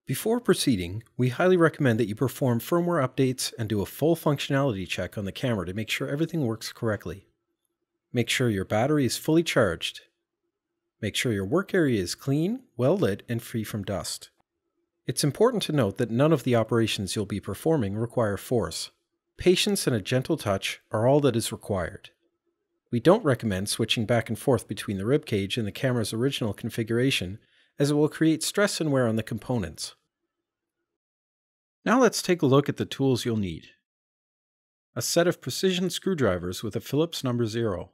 Before proceeding, we highly recommend that you perform firmware updates and do a full functionality check on the camera to make sure everything works correctly. Make sure your battery is fully charged. Make sure your work area is clean, well lit, and free from dust. It's important to note that none of the operations you'll be performing require force. Patience and a gentle touch are all that is required. We don't recommend switching back and forth between the ribcage and the camera's original configuration, as it will create stress and wear on the components. Now let's take a look at the tools you'll need. A set of precision screwdrivers with a Phillips number 0.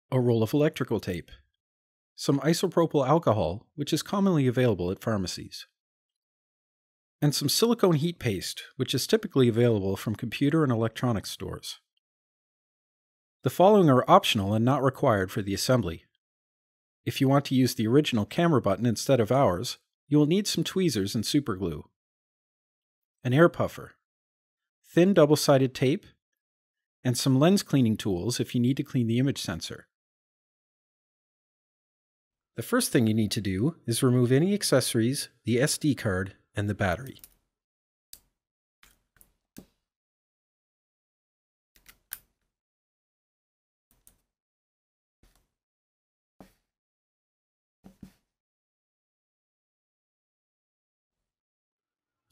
A roll of electrical tape. Some isopropyl alcohol, which is commonly available at pharmacies. And some silicone heat paste, which is typically available from computer and electronics stores. The following are optional and not required for the assembly. If you want to use the original camera button instead of ours, you will need some tweezers and superglue, an air puffer, thin double-sided tape, and some lens cleaning tools if you need to clean the image sensor. The first thing you need to do is remove any accessories, the SD card, and the battery.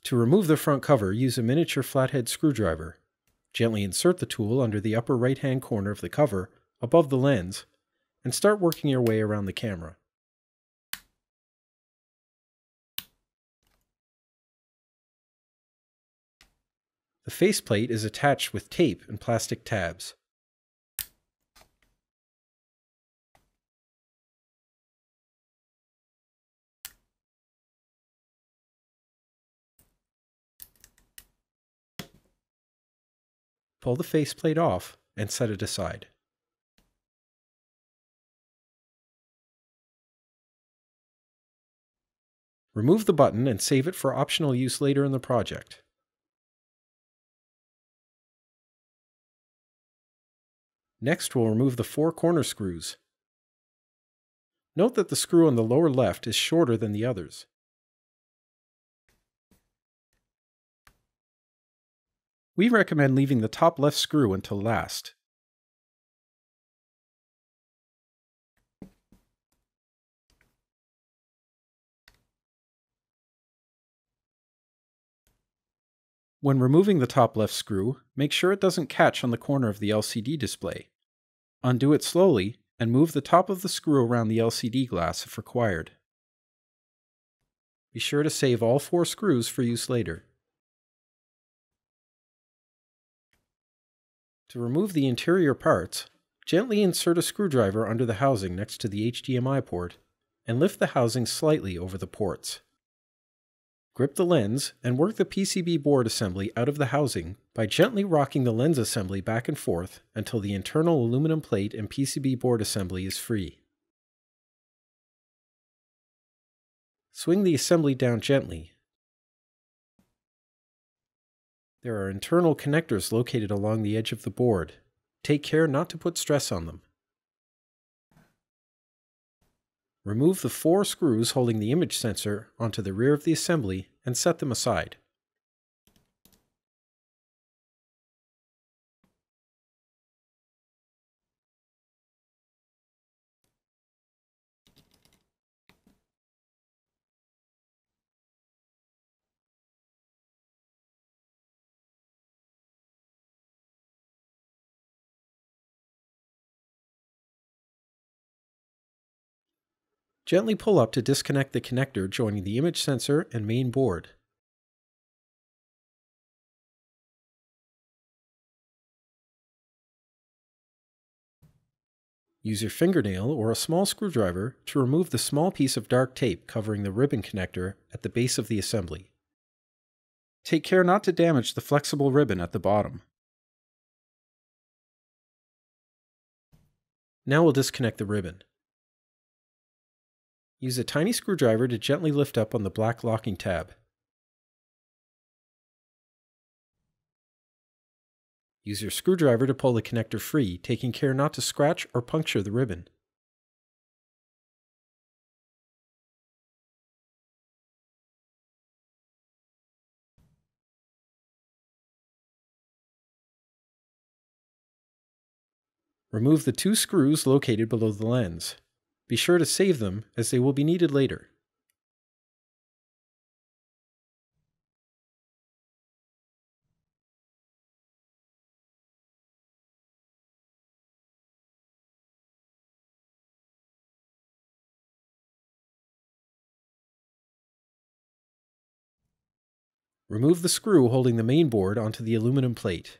To remove the front cover, use a miniature flathead screwdriver. Gently insert the tool under the upper right-hand corner of the cover, above the lens, and start working your way around the camera. The faceplate is attached with tape and plastic tabs. Pull the faceplate off and set it aside. Remove the button and save it for optional use later in the project. Next, we'll remove the 4 corner screws. Note that the screw on the lower left is shorter than the others. We recommend leaving the top left screw until last. When removing the top left screw, make sure it doesn't catch on the corner of the LCD display. Undo it slowly and move the top of the screw around the LCD glass if required. Be sure to save all 4 screws for use later. To remove the interior parts, gently insert a screwdriver under the housing next to the HDMI port and lift the housing slightly over the ports. Grip the lens and work the PCB board assembly out of the housing by gently rocking the lens assembly back and forth until the internal aluminum plate and PCB board assembly is free. Swing the assembly down gently. There are internal connectors located along the edge of the board. Take care not to put stress on them. Remove the 4 screws holding the image sensor onto the rear of the assembly and set them aside. Gently pull up to disconnect the connector joining the image sensor and main board. Use your fingernail or a small screwdriver to remove the small piece of dark tape covering the ribbon connector at the base of the assembly. Take care not to damage the flexible ribbon at the bottom. Now we'll disconnect the ribbon. Use a tiny screwdriver to gently lift up on the black locking tab. Use your screwdriver to pull the connector free, taking care not to scratch or puncture the ribbon. Remove the 2 screws located below the lens. Be sure to save them as they will be needed later. Remove the screw holding the main board onto the aluminum plate.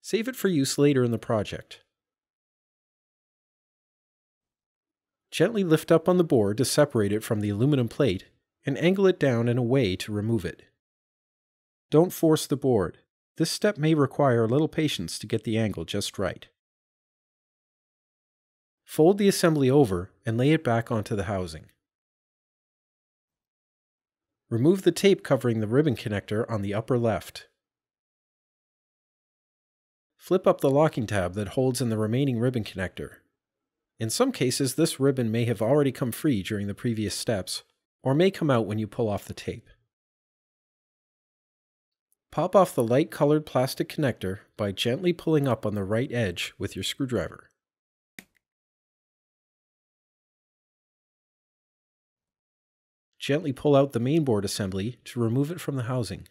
Save it for use later in the project. Gently lift up on the board to separate it from the aluminum plate and angle it down in a way to remove it. Don't force the board. This step may require a little patience to get the angle just right. Fold the assembly over and lay it back onto the housing. Remove the tape covering the ribbon connector on the upper left. Flip up the locking tab that holds in the remaining ribbon connector. In some cases, this ribbon may have already come free during the previous steps, or may come out when you pull off the tape. Pop off the light-colored plastic connector by gently pulling up on the right edge with your screwdriver. Gently pull out the mainboard assembly to remove it from the housing.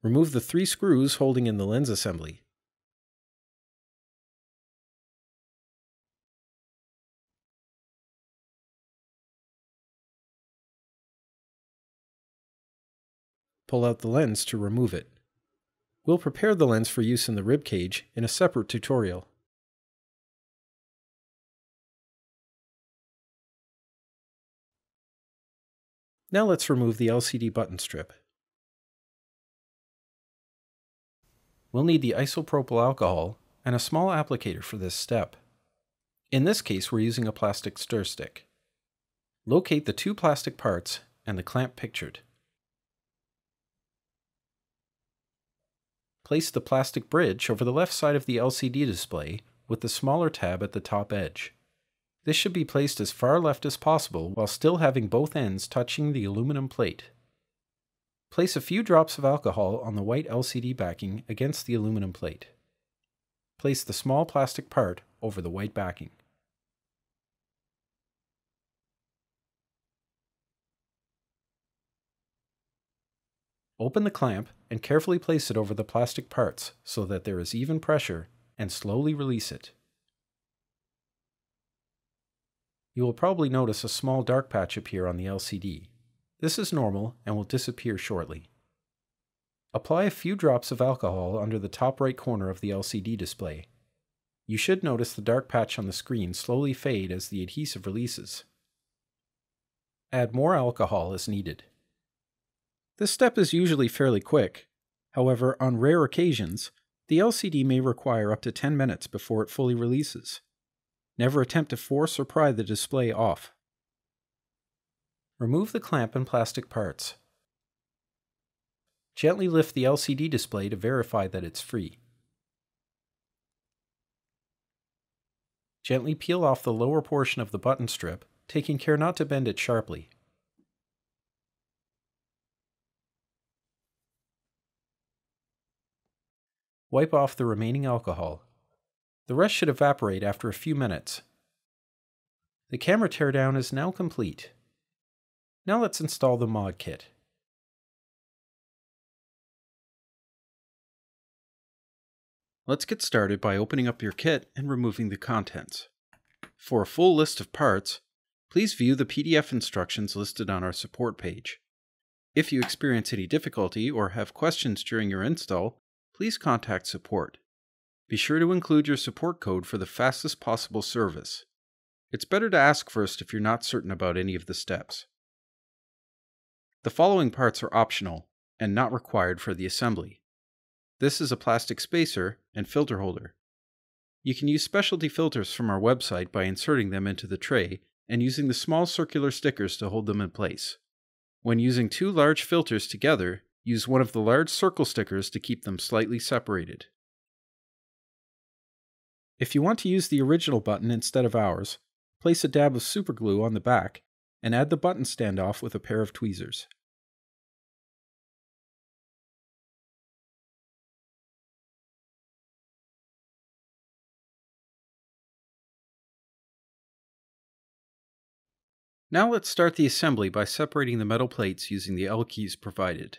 Remove the 3 screws holding in the lens assembly. Pull out the lens to remove it. We'll prepare the lens for use in the ribcage in a separate tutorial. Now let's remove the LCD button strip. We'll need the isopropyl alcohol and a small applicator for this step. In this case, we're using a plastic stir stick. Locate the 2 plastic parts and the clamp pictured. Place the plastic bridge over the left side of the LCD display with the smaller tab at the top edge. This should be placed as far left as possible while still having both ends touching the aluminum plate. Place a few drops of alcohol on the white LCD backing against the aluminum plate. Place the small plastic part over the white backing. Open the clamp and carefully place it over the plastic parts so that there is even pressure, and slowly release it. You will probably notice a small dark patch appear on the LCD. This is normal and will disappear shortly. Apply a few drops of alcohol under the top right corner of the LCD display. You should notice the dark patch on the screen slowly fade as the adhesive releases. Add more alcohol as needed. This step is usually fairly quick. However, on rare occasions, the LCD may require up to 10 minutes before it fully releases. Never attempt to force or pry the display off. Remove the clamp and plastic parts. Gently lift the LCD display to verify that it's free. Gently peel off the lower portion of the button strip, taking care not to bend it sharply. Wipe off the remaining alcohol. The rest should evaporate after a few minutes. The camera teardown is now complete. Now let's install the mod kit. Let's get started by opening up your kit and removing the contents. For a full list of parts, please view the PDF instructions listed on our support page. If you experience any difficulty or have questions during your install, please contact support. Be sure to include your support code for the fastest possible service. It's better to ask first if you're not certain about any of the steps. The following parts are optional and not required for the assembly. This is a plastic spacer and filter holder. You can use specialty filters from our website by inserting them into the tray and using the small circular stickers to hold them in place. When using 2 large filters together, Use one of the large circle stickers to keep them slightly separated. If you want to use the original button instead of ours, place a dab of superglue on the back and add the button standoff with a pair of tweezers. Now let's start the assembly by separating the metal plates using the L keys provided.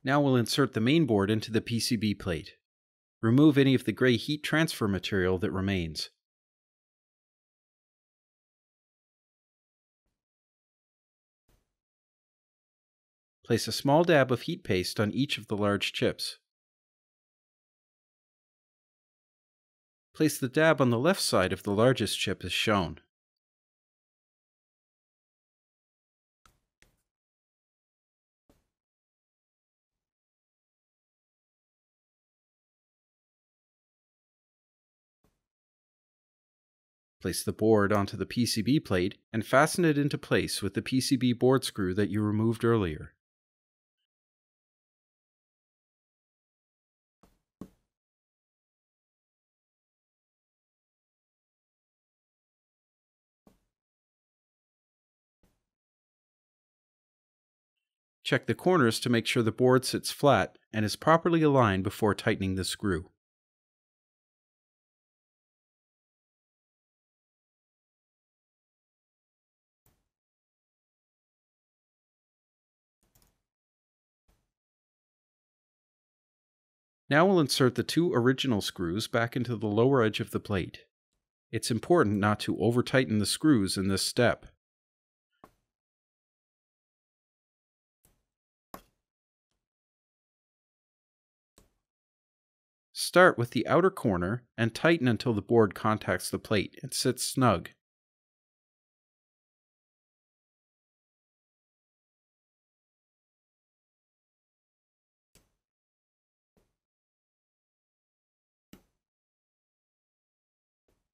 Now we'll insert the main board into the PCB plate. Remove any of the gray heat transfer material that remains. Place a small dab of heat paste on each of the large chips. Place the dab on the left side of the largest chip as shown. Place the board onto the PCB plate and fasten it into place with the PCB board screw that you removed earlier. Check the corners to make sure the board sits flat and is properly aligned before tightening the screw. Now we'll insert the two original screws back into the lower edge of the plate. It's important not to over-tighten the screws in this step. Start with the outer corner and tighten until the board contacts the plate and sits snug.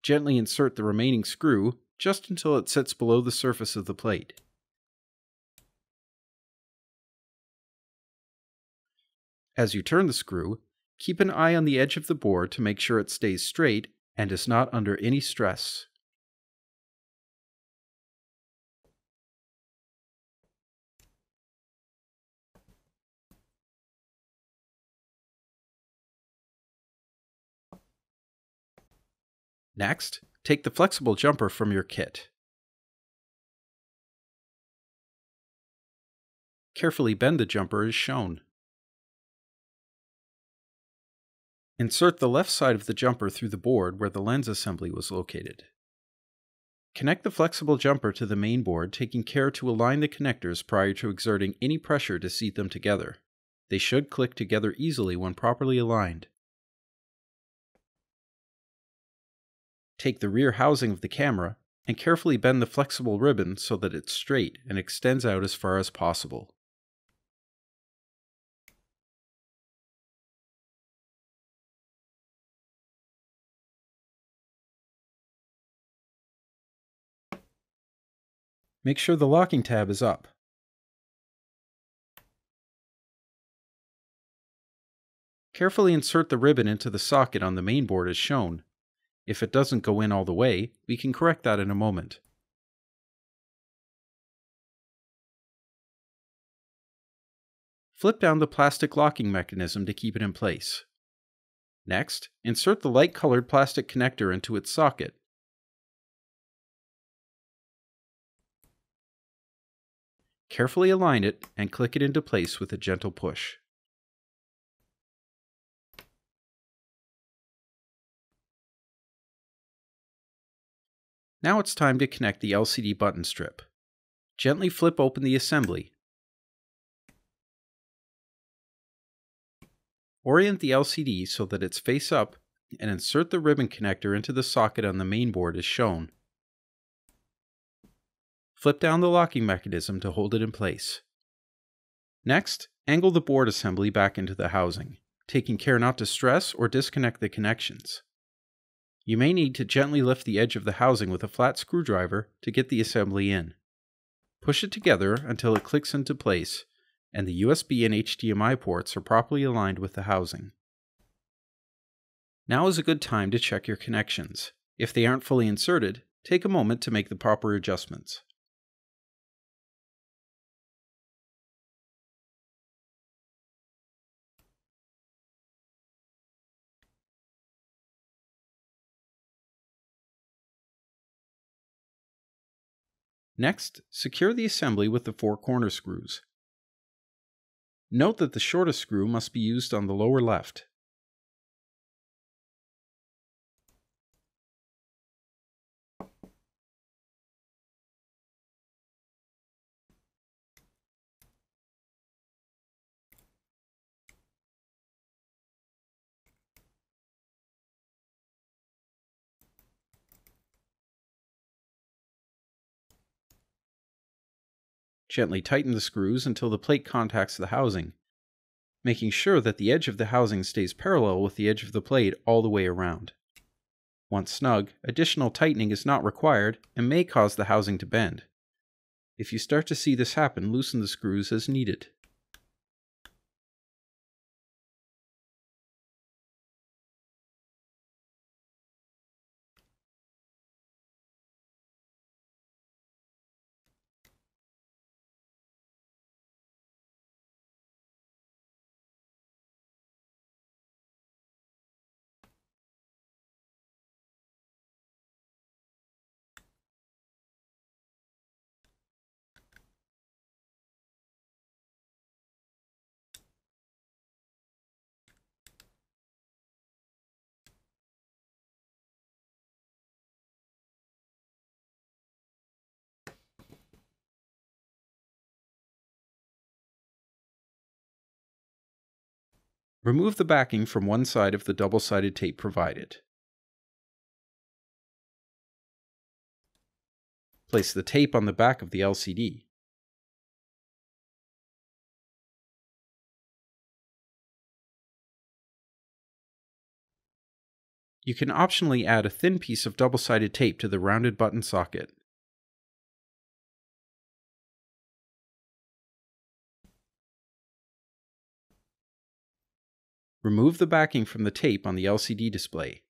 Gently insert the remaining screw just until it sits below the surface of the plate. As you turn the screw, keep an eye on the edge of the board to make sure it stays straight and is not under any stress. Next, take the flexible jumper from your kit. Carefully bend the jumper as shown. Insert the left side of the jumper through the board where the lens assembly was located. Connect the flexible jumper to the main board, taking care to align the connectors prior to exerting any pressure to seat them together. They should click together easily when properly aligned. Take the rear housing of the camera and carefully bend the flexible ribbon so that it's straight and extends out as far as possible. Make sure the locking tab is up. Carefully insert the ribbon into the socket on the main board as shown. If it doesn't go in all the way, we can correct that in a moment. Flip down the plastic locking mechanism to keep it in place. Next, insert the light-colored plastic connector into its socket. Carefully align it and click it into place with a gentle push. Now it's time to connect the LCD button strip. Gently flip open the assembly. Orient the LCD so that it's face up and insert the ribbon connector into the socket on the main board as shown. Flip down the locking mechanism to hold it in place. Next, angle the board assembly back into the housing, taking care not to stress or disconnect the connections. You may need to gently lift the edge of the housing with a flat screwdriver to get the assembly in. Push it together until it clicks into place, and the USB and HDMI ports are properly aligned with the housing. Now is a good time to check your connections. If they aren't fully inserted, take a moment to make the proper adjustments. Next, secure the assembly with the 4 corner screws. Note that the shortest screw must be used on the lower left. Gently tighten the screws until the plate contacts the housing, making sure that the edge of the housing stays parallel with the edge of the plate all the way around. Once snug, additional tightening is not required and may cause the housing to bend. If you start to see this happen, loosen the screws as needed. Remove the backing from one side of the double-sided tape provided. Place the tape on the back of the LCD. You can optionally add a thin piece of double-sided tape to the rounded button socket. Remove the backing from the tape on the LCD display.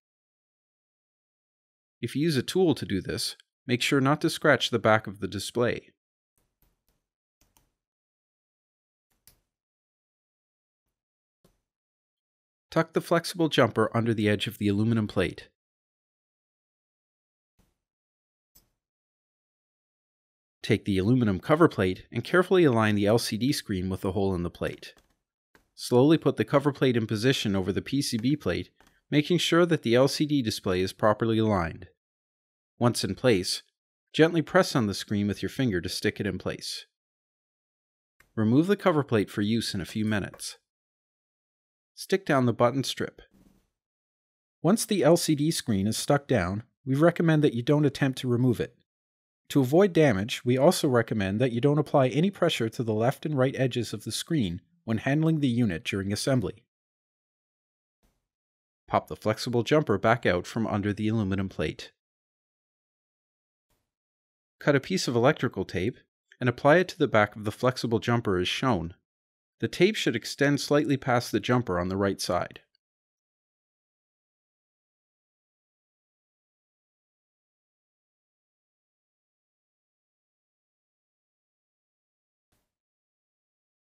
If you use a tool to do this, make sure not to scratch the back of the display. Tuck the flexible jumper under the edge of the aluminum plate. Take the aluminum cover plate and carefully align the LCD screen with the hole in the plate. Slowly put the cover plate in position over the PCB plate, making sure that the LCD display is properly aligned. Once in place, gently press on the screen with your finger to stick it in place. Remove the cover plate for use in a few minutes. Stick down the button strip. Once the LCD screen is stuck down, we recommend that you don't attempt to remove it. To avoid damage, we also recommend that you don't apply any pressure to the left and right edges of the screen when handling the unit during assembly. Pop the flexible jumper back out from under the aluminum plate. Cut a piece of electrical tape and apply it to the back of the flexible jumper as shown. The tape should extend slightly past the jumper on the right side.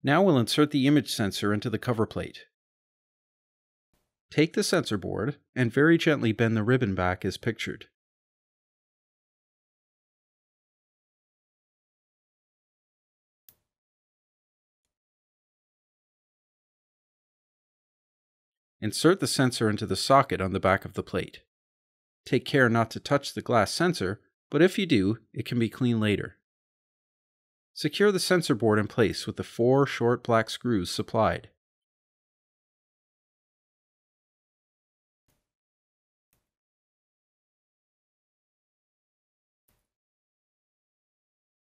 Now we'll insert the image sensor into the cover plate. Take the sensor board and very gently bend the ribbon back as pictured. Insert the sensor into the socket on the back of the plate. Take care not to touch the glass sensor, but if you do, it can be cleaned later. Secure the sensor board in place with the 4 short black screws supplied.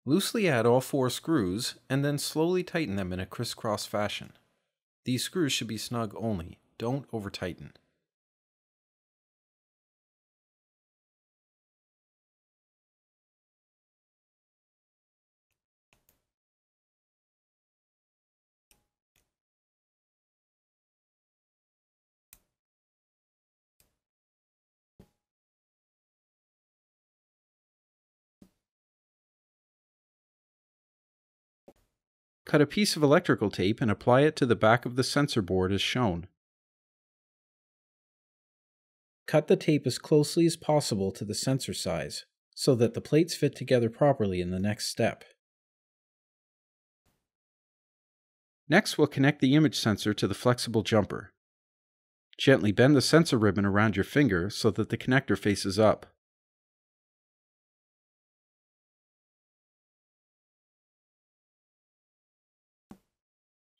Loosely add all 4 screws and then slowly tighten them in a crisscross fashion. These screws should be snug only, don't over-tighten. Cut a piece of electrical tape and apply it to the back of the sensor board as shown. Cut the tape as closely as possible to the sensor size, so that the plates fit together properly in the next step. Next, we'll connect the image sensor to the flexible jumper. Gently bend the sensor ribbon around your finger so that the connector faces up.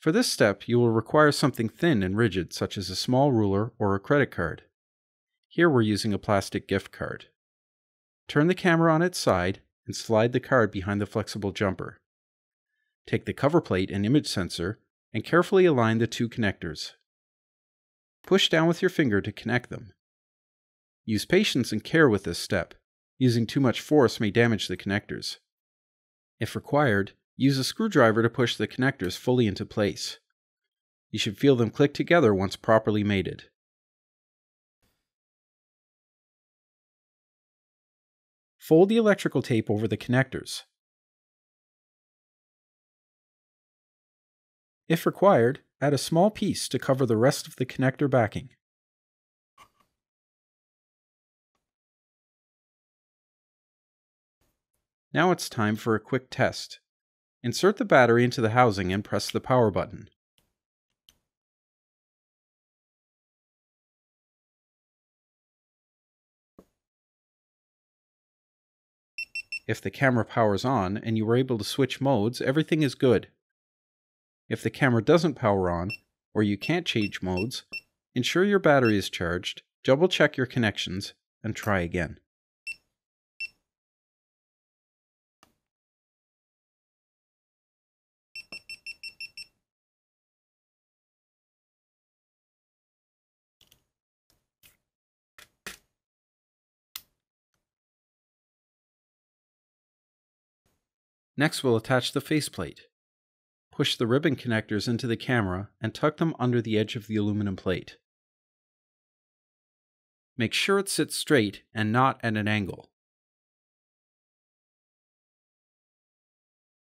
For this step, you will require something thin and rigid, such as a small ruler or a credit card. Here we're using a plastic gift card. Turn the camera on its side and slide the card behind the flexible jumper. Take the cover plate and image sensor and carefully align the 2 connectors. Push down with your finger to connect them. Use patience and care with this step. Using too much force may damage the connectors. If required, use a screwdriver to push the connectors fully into place. You should feel them click together once properly mated. Fold the electrical tape over the connectors. If required, add a small piece to cover the rest of the connector backing. Now it's time for a quick test. Insert the battery into the housing and press the power button. If the camera powers on and you are able to switch modes, everything is good. If the camera doesn't power on, or you can't change modes, ensure your battery is charged, double check your connections, and try again. Next, we'll attach the faceplate. Push the ribbon connectors into the camera and tuck them under the edge of the aluminum plate. Make sure it sits straight and not at an angle.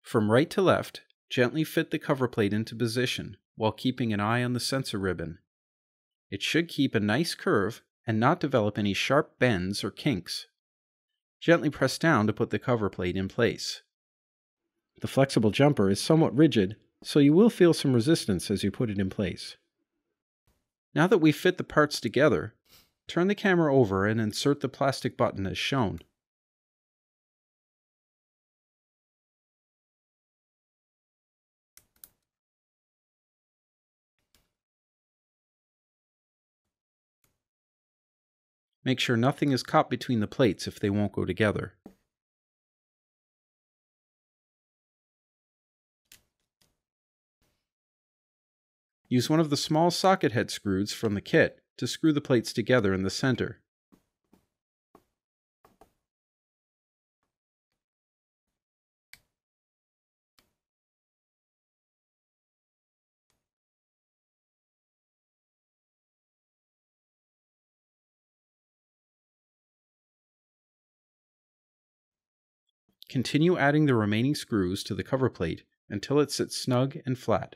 From right to left, gently fit the cover plate into position while keeping an eye on the sensor ribbon. It should keep a nice curve and not develop any sharp bends or kinks. Gently press down to put the cover plate in place. The flexible jumper is somewhat rigid, so you will feel some resistance as you put it in place. Now that we've fit the parts together, turn the camera over and insert the plastic button as shown. Make sure nothing is caught between the plates if they won't go together. Use one of the small socket head screws from the kit to screw the plates together in the center. Continue adding the remaining screws to the cover plate until it sits snug and flat.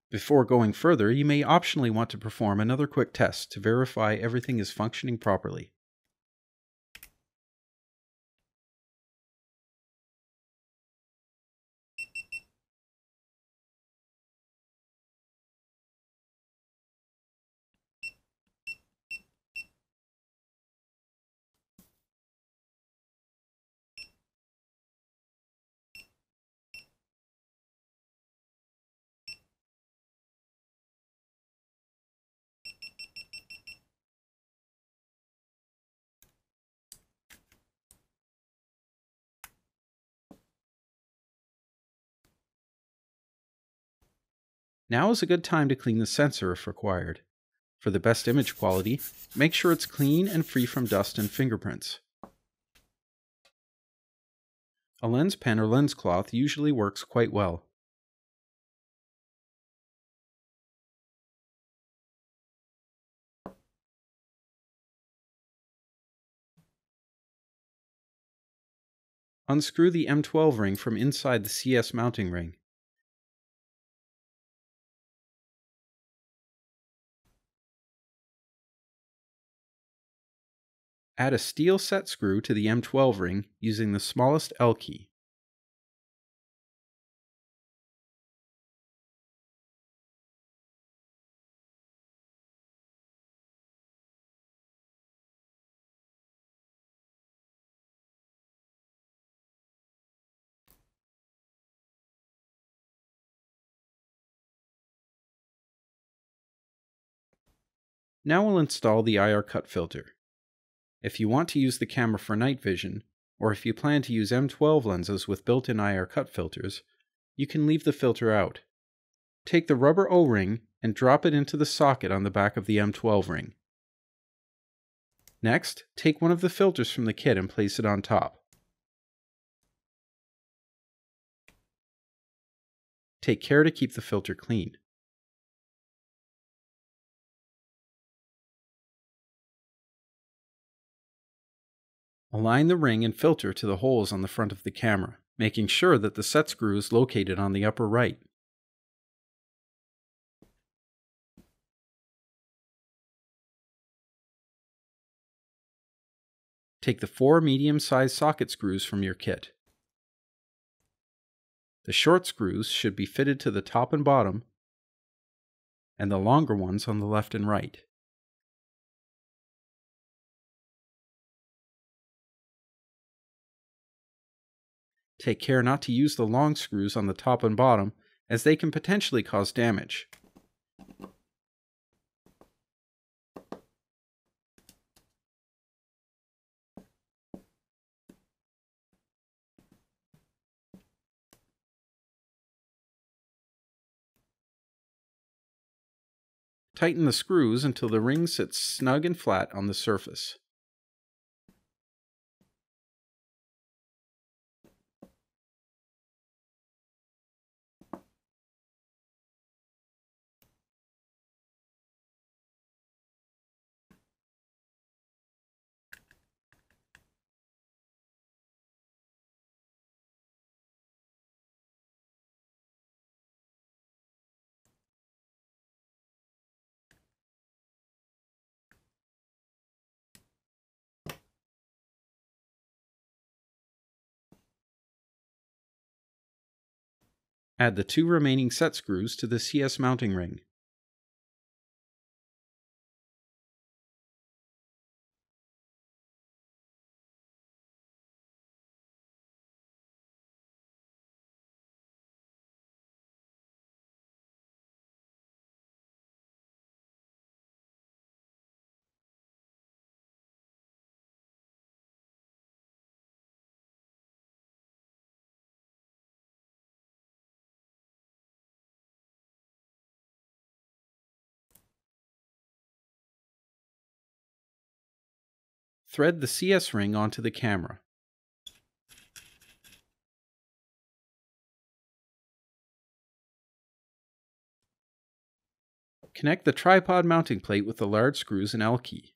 Before going further, you may optionally want to perform another quick test to verify everything is functioning properly. Now is a good time to clean the sensor if required. For the best image quality, make sure it's clean and free from dust and fingerprints. A lens pen or lens cloth usually works quite well. Unscrew the M12 ring from inside the CS mounting ring. Add a steel set screw to the M12 ring using the smallest L key. Now we'll install the IR cut filter. If you want to use the camera for night vision, or if you plan to use M12 lenses with built-in IR cut filters, you can leave the filter out. Take the rubber O-ring and drop it into the socket on the back of the M12 ring. Next, take one of the filters from the kit and place it on top. Take care to keep the filter clean. Align the ring and filter to the holes on the front of the camera, making sure that the set screw is located on the upper right. Take the 4 medium-sized socket screws from your kit. The short screws should be fitted to the top and bottom, and the longer ones on the left and right. Take care not to use the long screws on the top and bottom, as they can potentially cause damage. Tighten the screws until the ring sits snug and flat on the surface. Add the 2 remaining set screws to the CS mounting ring. Thread the CS ring onto the camera. Connect the tripod mounting plate with the large screws and L key.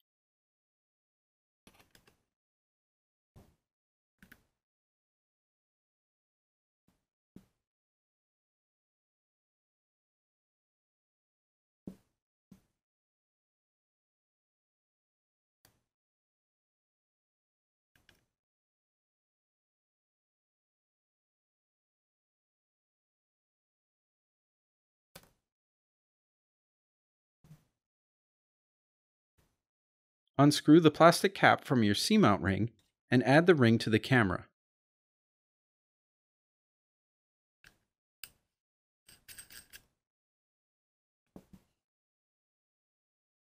Unscrew the plastic cap from your C-mount ring and add the ring to the camera.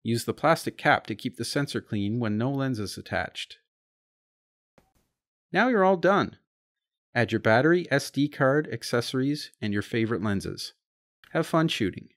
Use the plastic cap to keep the sensor clean when no lens is attached. Now you're all done. Add your battery, SD card, accessories, and your favorite lenses. Have fun shooting.